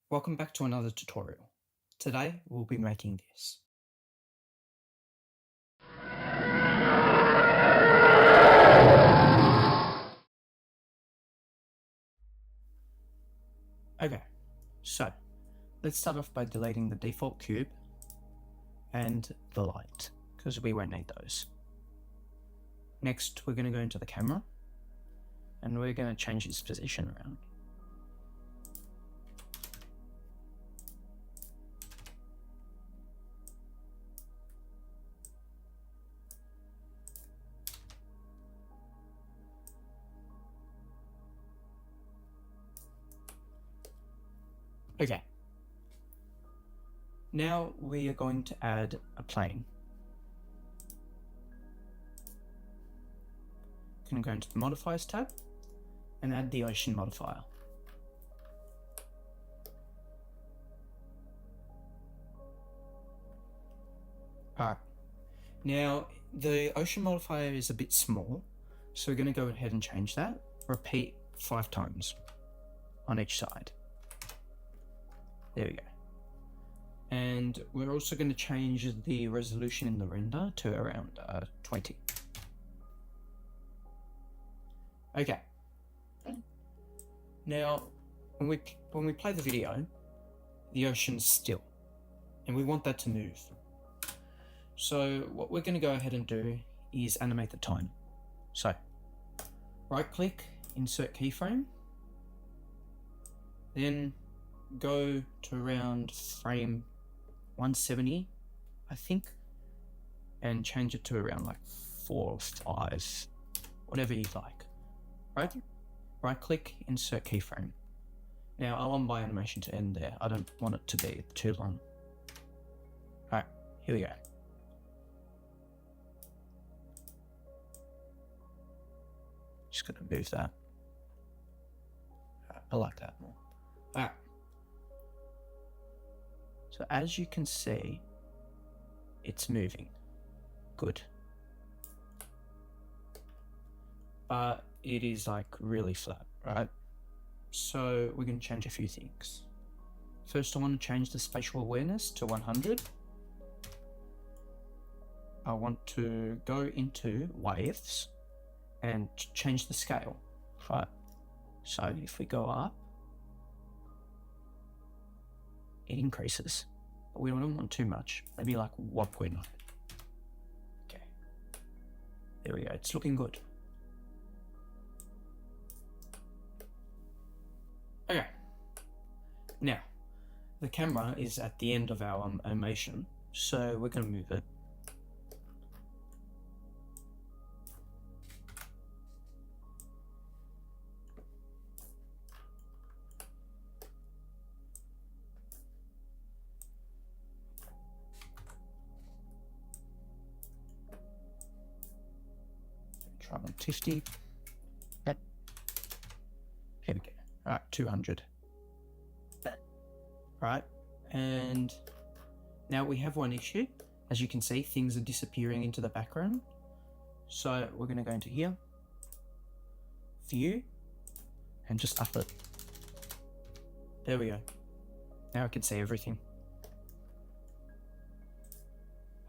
Welcome back to another tutorial. Today we'll be making this. Okay, so let's start off by deleting the default cube and the light, because we won't need those. Next, we're going to go into the camera and we're going to change its position around. Okay, now we are going to add a plane. I'm going to go into the modifiers tab and add the ocean modifier. Alright, now the ocean modifier is a bit small, so we're going to go ahead and change that. Repeat 5 times on each side. There we go. And we're also going to change the resolution in the render to around 20. Okay. Now, when we play the video, the ocean's still, and we want that to move. So what we're going to go ahead and do is animate the time. So, right-click, insert keyframe, then go to around frame 170, I think, and change it to around like 4 or 5, whatever you like. Right click, insert keyframe. Now I want my animation to end there. I don't want it to be too long. Alright, here we go. Just gonna move that. I like that more. Alright. So as you can see, it's moving. Good. But it is like really flat, right? So we're going to change a few things. First, I want to change the spatial awareness to 100. I want to go into waves and change the scale, right? So if we go up, it increases, but we don't want too much, maybe like 1.9. Okay, there we go, it's looking good. Okay, now the camera is at the end of our animation, so we're going to move it. Try 150. Yep. Here we go. Alright, 200. Right, and now we have one issue. As you can see, things are disappearing into the background. So we're going to go into here, view, and just up it. There we go. Now I can see everything.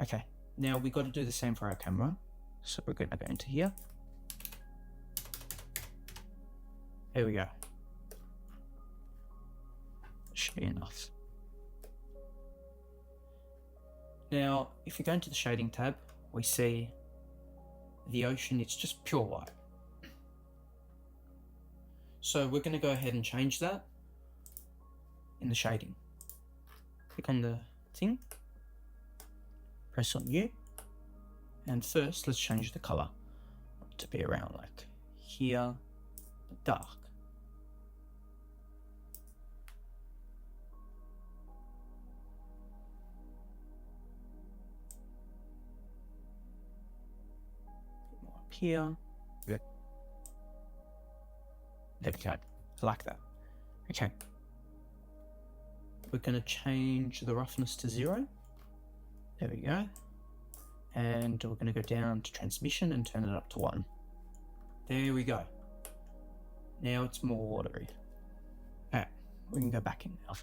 Okay, now we've got to do the same for our camera. So we're going to go into here. There we go. Should be enough. Now, if you go into the shading tab, we see the ocean, it's just pure white. So we're going to go ahead and change that in the shading. Click on the thing, press on U, and first let's change the color to be around like here, dark. Here. Good. There we go. Like that. Okay. We're going to change the roughness to 0. There we go. And we're going to go down to transmission and turn it up to 1. There we go. Now it's more watery. Alright, we can go back in now.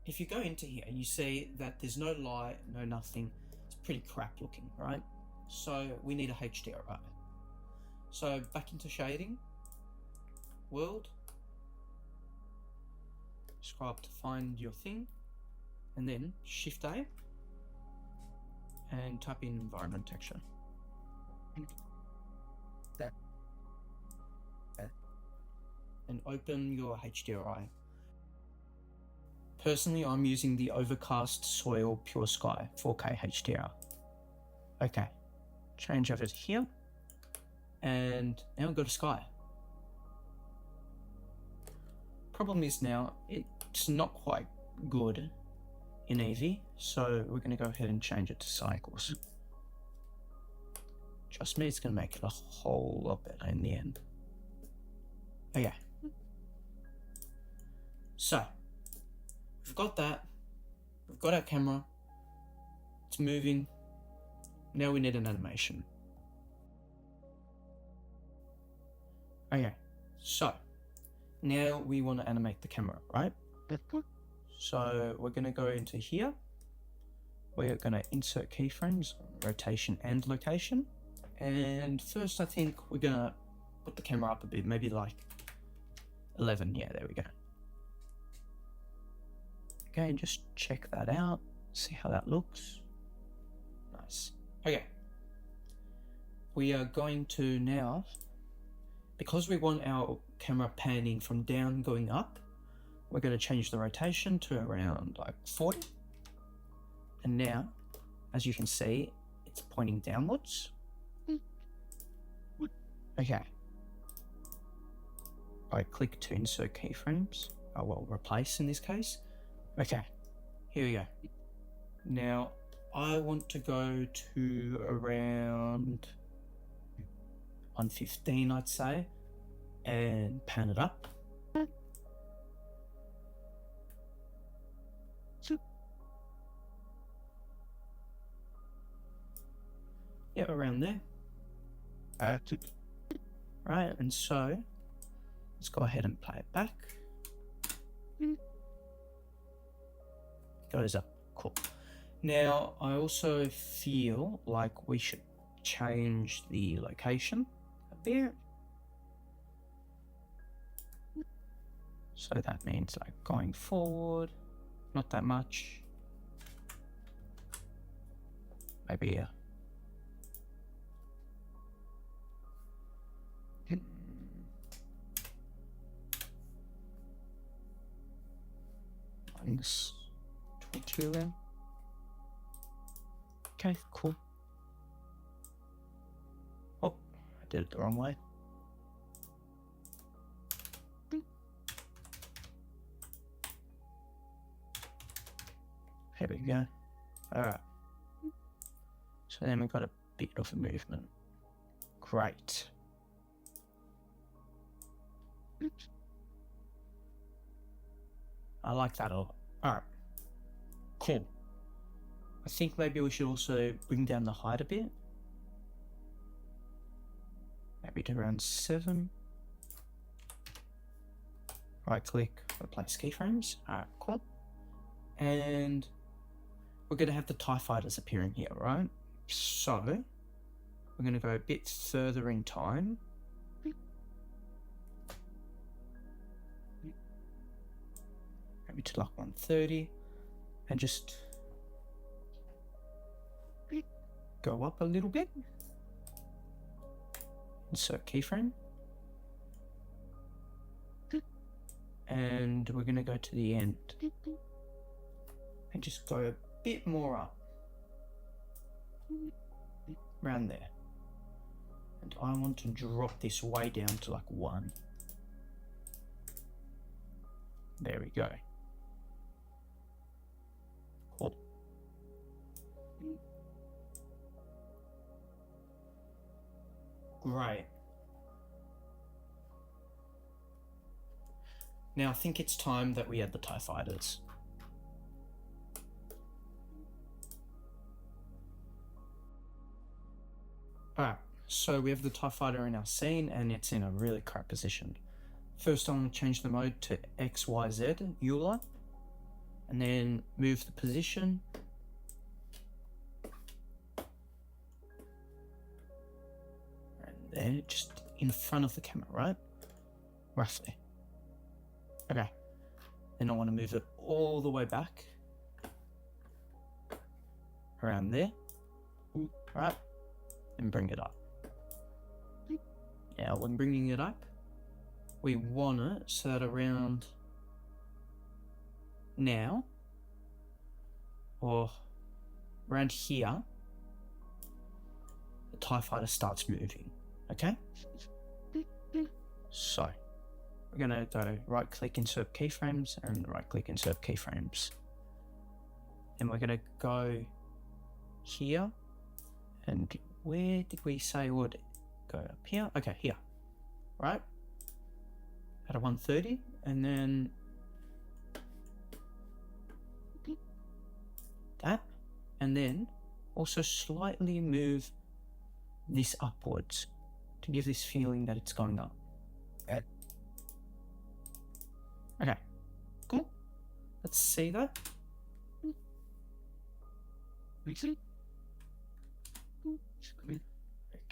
if you go into here, you see that there's no light, no nothing. It's pretty crap looking, right? So we need a HDRI. So back into shading, world, scroll up to find your thing, and then Shift A, and type in environment texture. And open your HDRI. Personally, I'm using the Overcast Soil Pure Sky 4K HDR. Okay, change over to here, and now we've got a sky. Problem is now, it's not quite good in Eevee, so we're going to go ahead and change it to cycles. Trust me, it's going to make it a whole lot better in the end. Okay. So, we've got that, we've got our camera, it's moving, now we need an animation. Okay, so, now we want to animate the camera, right? So, we're going to go into here, we're going to insert keyframes, rotation and location, and first I think we're going to put the camera up a bit, maybe like 11, yeah, there we go. Okay, just check that out, see how that looks. Nice. Okay. We are going to now, because we want our camera panning from down going up, we're going to change the rotation to around like 40. And now, as you can see, it's pointing downwards. Okay. I click to insert keyframes. Oh, well, replace in this case. Okay, here we go. Now, I want to go to around 115, I'd say, and pan it up. Yeah, around there. Right, and so, let's go ahead and play it back. Goes up, cool. Now, I also feel like we should change the location a bit. So that means like going forward, not that much. Maybe a minus 22 then. Okay, cool. Oh, I did it the wrong way. Here we go. Alright. So then we've got a bit of a movement. Great. I like that a lot. Alright. Cool. I think maybe we should also bring down the height a bit. Maybe to around 7. Right click, replace keyframes. Alright, cool. And we're going to have the TIE fighters appearing here, right? So, we're going to go a bit further in time. Maybe to like 130. And just go up a little bit. Insert keyframe. And we're going to go to the end. And just go a bit more up. Around there. And I want to drop this way down to like 1. There we go. Cool. Great. Now I think it's time that we add the TIE fighters. Alright, so we have the TIE fighter in our scene and it's in a really crap position. First I'm going to change the mode to XYZ, EULA, and then move the position. And there, just in front of the camera, right? Roughly. Okay. Then I want to move it all the way back. Around there. Right? And bring it up. Now, when bringing it up, we want it so that around now, or around here, the TIE fighter starts moving. Okay? So, we're going to go right click insert keyframes and right click insert keyframes. And we're going to go here, and where did we say would go up here? Okay, here, right? At a 130, and then that, and then also slightly move this upwards to give this feeling that it's going up. Okay, cool. Let's see that.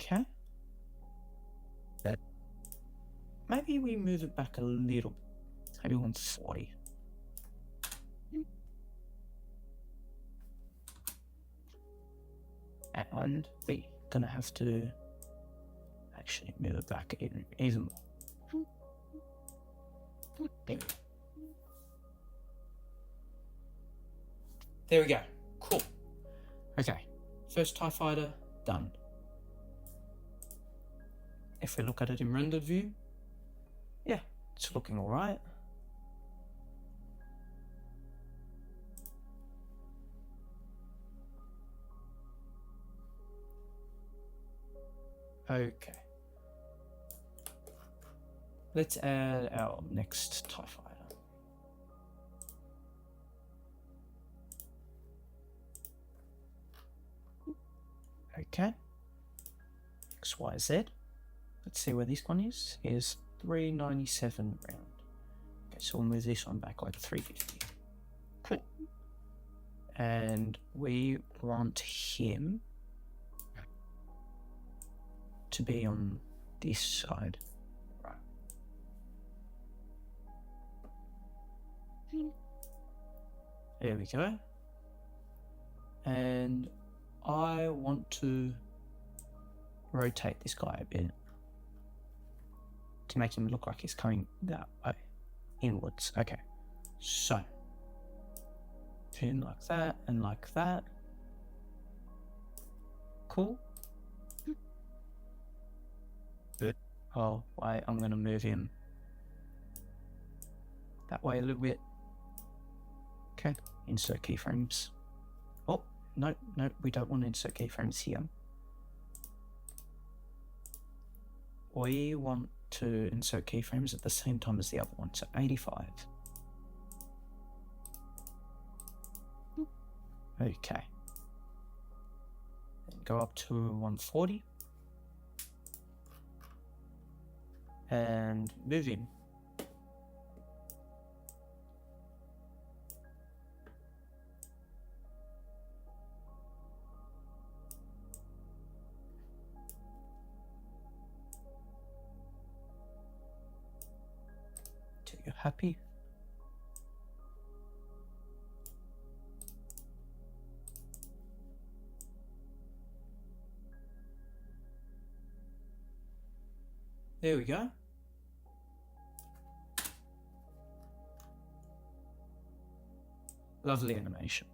Okay. That. Maybe we move it back a little. Maybe 140. And we're gonna have to actually move it back even more. There we go. Cool. Okay. First TIE fighter done. If we look at it in rendered view, yeah, it's looking alright. Okay. Let's add our next TIE fighter. Okay. XYZ. Let's see where this one is. Here's 397 round. Okay, so we'll move this one back like 350. Cool. And we want him to be on this side. Right. There we go. And I want to rotate this guy a bit to make him look like he's coming that way, inwards. Okay, so turn like that and like that. Cool. Good. Oh, wait, I'm going to move him that way a little bit. Okay, insert keyframes. Oh, no, we don't want to insert keyframes here. We want to insert keyframes at the same time as the other one, so 85. Okay. Then go up to 140. And move him. Till you're happy. There we go. Lovely animation.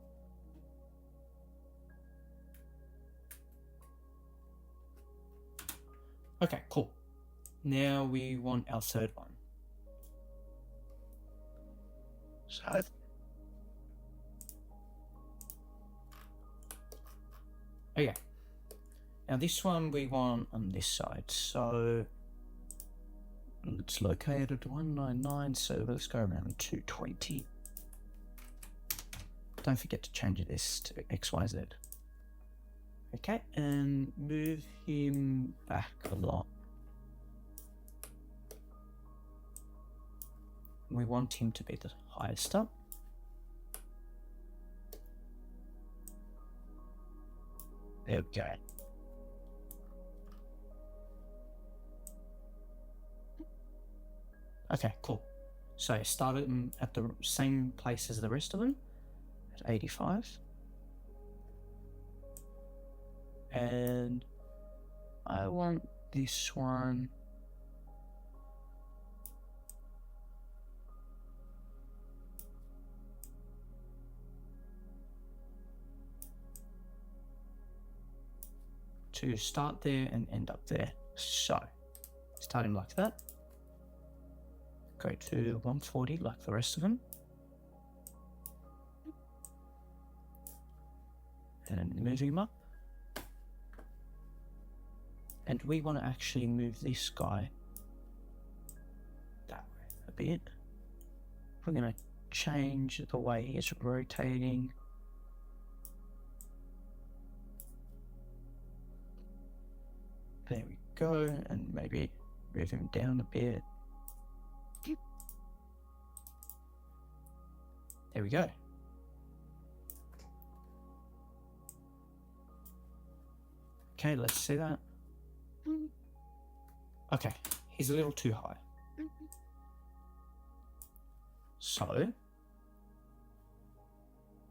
Okay, cool. Now we want our third one. So okay. Now this one we want on this side. So it's located at 199, so let's go around 220. Don't forget to change this to XYZ. Okay, and move him back a lot. We want him to be the highest up. There we go. Okay, cool. So I started them at the same place as the rest of them, at 85. And I want this one to start there and end up there. So, starting like that. Go to 140 like the rest of them. And moving them up. And we want to actually move this guy that way a bit. We're going to change the way it's rotating. There we go, and maybe move him down a bit. There we go. Okay, let's see that. Okay, he's a little too high. So,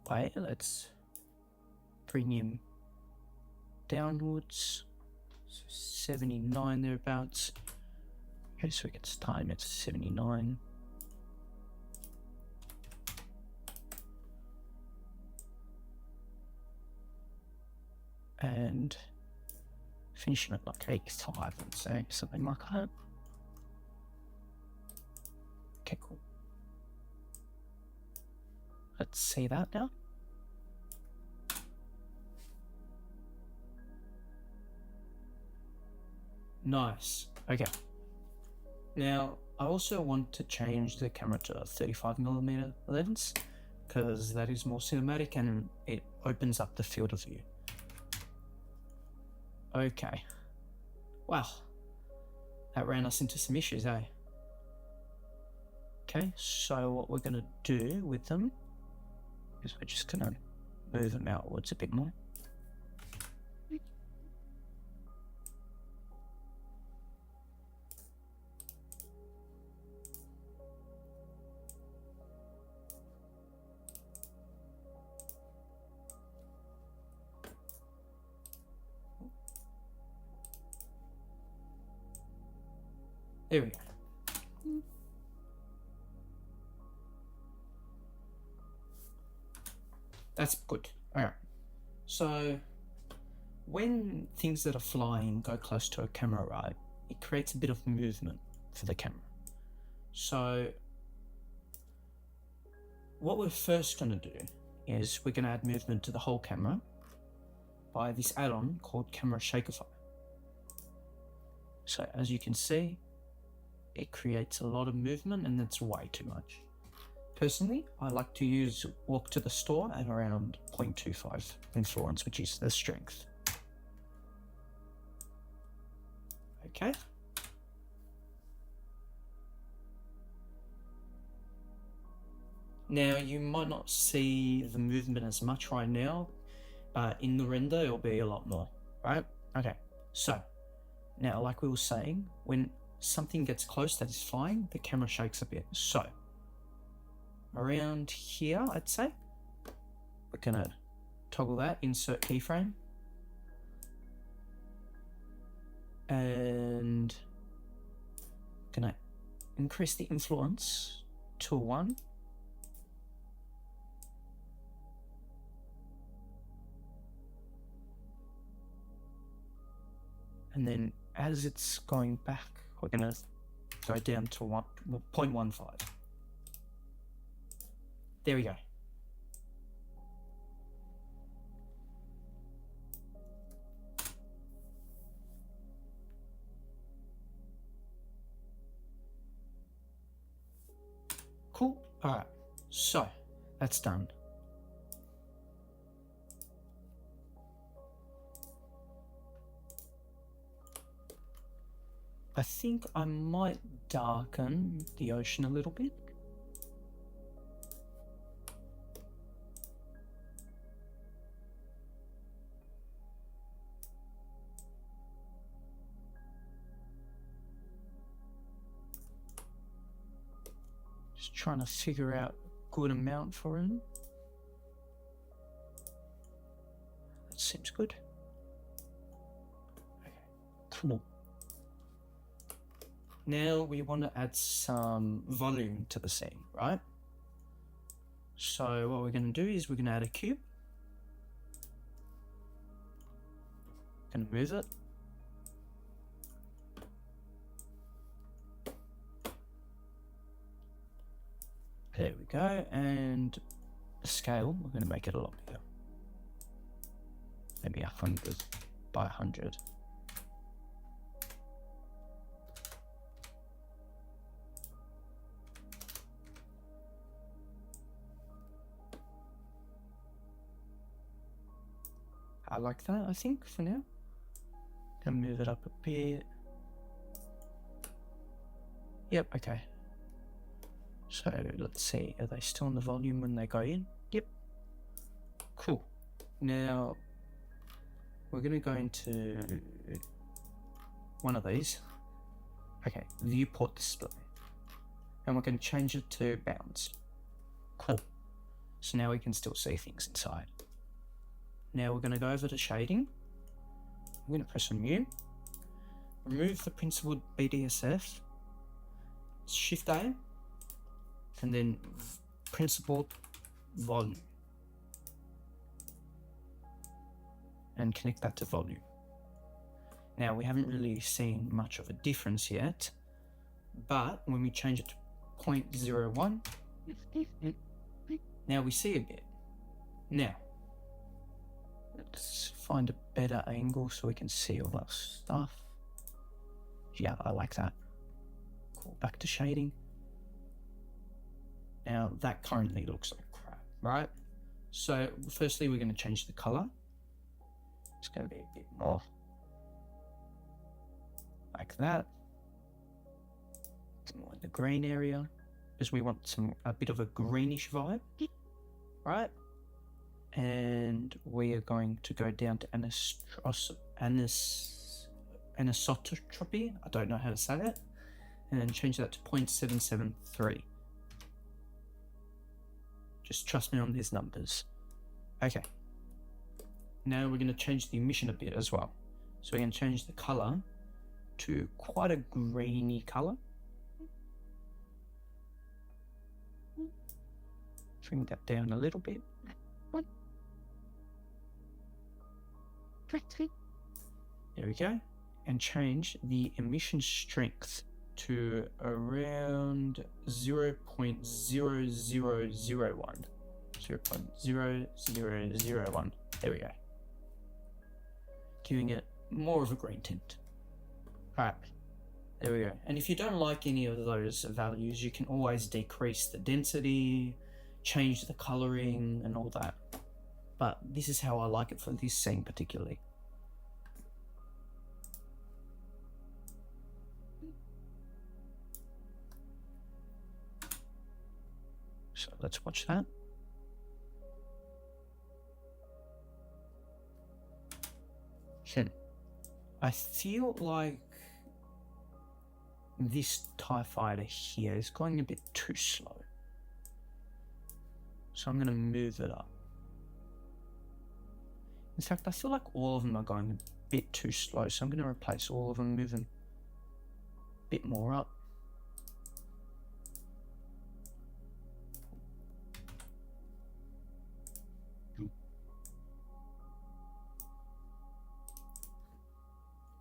wait, let's bring him downwards. So 79 thereabouts. Okay, so we can start him at 79. And finish him at like 85, let's say, something like that. Okay, cool. Let's see that now. Nice. Okay. Now, I also want to change the camera to a 35mm lens because that is more cinematic and it opens up the field of view. Okay. Wow. That ran us into some issues, eh? Okay, so what we're going to do with them is we're just going to move them outwards a bit more. There we go. That's good. Alright. So, when things that are flying go close to a camera, right, it creates a bit of movement for the camera. So, what we're first going to do is we're going to add movement to the whole camera by this add-on called Camera Shakerify. So, as you can see, it creates a lot of movement and that's way too much. Personally, I like to use walk to the store at around 0.25 influence, which is the strength. Okay. Now, you might not see the movement as much right now, but in the render, it'll be a lot more, right? Okay, so now, like we were saying, when something gets close that is flying, the camera shakes a bit. So, around here, I'd say, we're gonna toggle that, insert keyframe, and gonna increase the influence to 1. And then as it's going back, we're gonna go down to 0.15. There we go. Cool. All right. So that's done. I think I might darken the ocean a little bit. Just trying to figure out a good amount for him. That seems good. Okay, cool. Now we want to add some volume to the scene, right? So what we're going to do is we're going to add a cube. Going to move it. There we go, and the scale, we're going to make it a lot bigger. Maybe 100 by 100. I like that, I think, for now. Gonna move it up a bit. Yep, okay. So let's see, are they still in the volume when they go in? Yep. Cool. Now we're gonna go into one of these. Okay, viewport display. And we're gonna change it to bounds. Cool. So now we can still see things inside. Now we're gonna go over to shading. I'm gonna press on new. Remove the principled BDSF. Shift A. And then principled volume. And connect that to volume. Now we haven't really seen much of a difference yet, but when we change it to 0.01, now we see a bit. Now, let's find a better angle so we can see all that stuff. Yeah, I like that. Cool, back to shading. Now that currently looks like crap, right? So firstly, we're going to change the color. It's going to be a bit more like that. It's more in the green area because we want a bit of a greenish vibe, right? And we are going to go down to anisotropy. I don't know how to say that. And then change that to 0.773. Just trust me on these numbers. Okay. Now we're going to change the emission a bit as well. So we're going to change the color to quite a greeny color. Bring that down a little bit. There we go. And change the emission strength to around 0.0001. 0.0001. There we go. Giving it more of a green tint. Alright, there we go. And if you don't like any of those values, you can always decrease the density, change the coloring and all that. But this is how I like it for this scene particularly. So let's watch that. I feel like this TIE fighter here is going a bit too slow. So I'm going to move it up. In fact, I feel like all of them are going a bit too slow, so I'm going to replace all of them, move them a bit more up.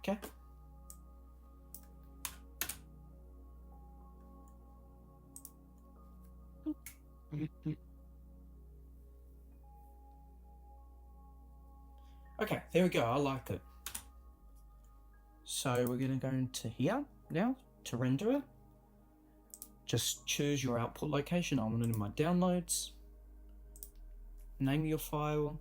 Okay. Okay, there we go. I like it. So we're going to go into here now to render it. Just choose your output location. I want it in my downloads. Name your file.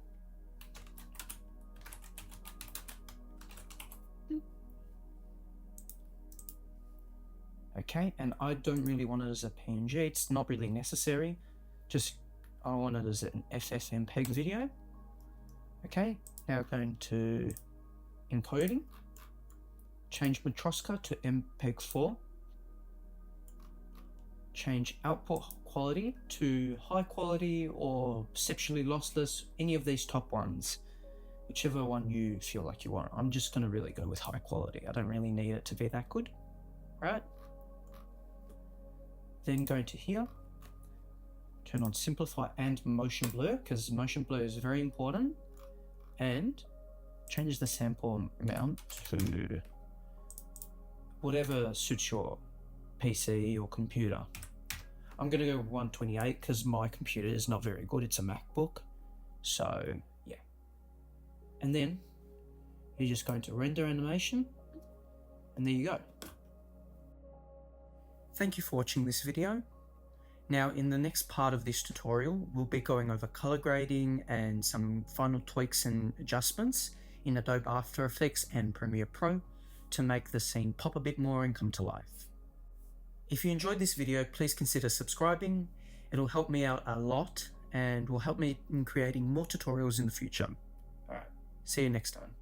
Okay, and I don't really want it as a PNG, it's not really necessary. Just, I want it as an FFmpeg video. Okay, now going to encoding. Change Matroska to MPEG 4. change output quality to high quality or perceptually lossless, any of these top ones, whichever one you feel like you want. I'm just going to really go with high quality. I don't really need it to be that good, right? Then go to here, turn on simplify and motion blur, because motion blur is very important, and change the sample amount to whatever suits your PC or computer. I'm going to go with 128 because my computer is not very good. It's a MacBook. So yeah. And then you're just going to render animation, and there you go. Thank you for watching this video. Now in the next part of this tutorial, we'll be going over color grading and some final tweaks and adjustments in Adobe After Effects and Premiere Pro to make the scene pop a bit more and come to life. If you enjoyed this video, please consider subscribing. It'll help me out a lot and will help me in creating more tutorials in the future. Alright, see you next time.